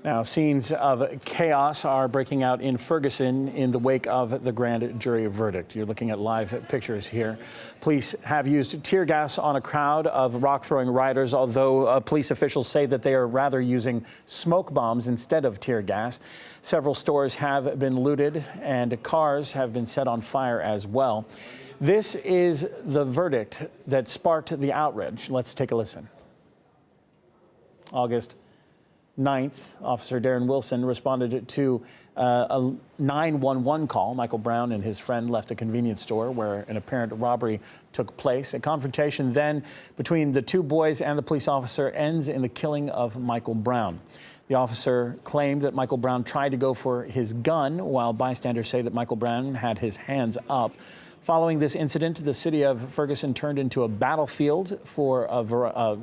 Now, scenes of chaos are breaking out in Ferguson in the wake of the grand jury verdict. You're looking at live pictures here. Police have used tear gas on a crowd of rock-throwing rioters, although police officials say that they are rather using smoke bombs instead of tear gas. Several stores have been looted and cars have been set on fire as well. This is the verdict that sparked the outrage. Let's take a listen. August 9th, Officer Darren Wilson responded to a 911 call. Michael Brown and his friend left a convenience store where an apparent robbery took place. A confrontation then between the two boys and the police officer ends in the killing of Michael Brown. The officer claimed that Michael Brown tried to go for his gun, while bystanders say that Michael Brown had his hands up. Following this incident, the city of Ferguson turned into a battlefield for a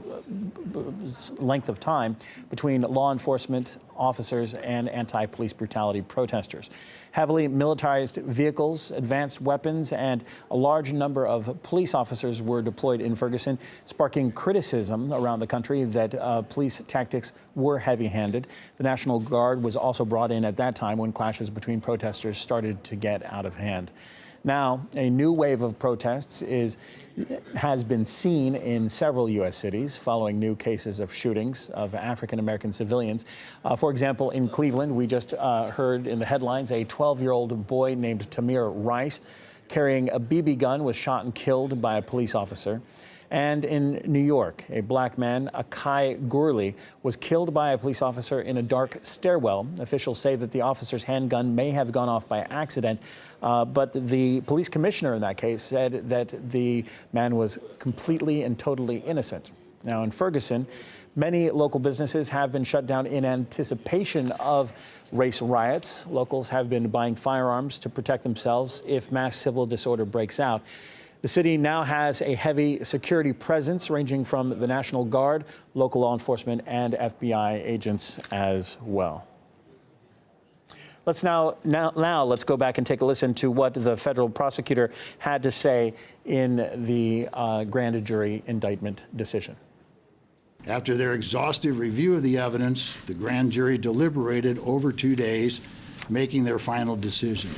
length of time between law enforcement officers and anti-police brutality protesters. Heavily militarized vehicles, advanced weapons, and a large number of police officers were deployed in Ferguson, sparking criticism around the country that police tactics were heavy-handed. The National Guard was also brought in at that time when clashes between protesters started to get out of hand. Now, a new wave of protests has been seen in several U.S. cities following new cases of shootings of African-American civilians. For example, in Cleveland, we just heard in the headlines a 12-year-old boy named Tamir Rice carrying a BB gun was shot and killed by a police officer. And in New York, a black man, Akai Gurley, was killed by a police officer in a dark stairwell. Officials say that the officer's handgun may have gone off by accident, but the police commissioner in that case said that the man was completely and totally innocent. Now, in Ferguson, many local businesses have been shut down in anticipation of race riots. Locals have been buying firearms to protect themselves if mass civil disorder breaks out. The city now has a heavy security presence ranging from the National Guard, local law enforcement, and FBI agents as well. Let's now let's go back and take a listen to what the federal prosecutor had to say in the grand jury indictment decision. After their exhaustive review of the evidence, the grand jury deliberated over 2 days, making their final decision.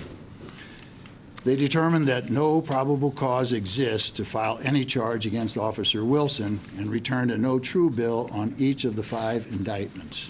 They determined that no probable cause exists to file any charge against Officer Wilson and returned a no true bill on each of the 5 indictments.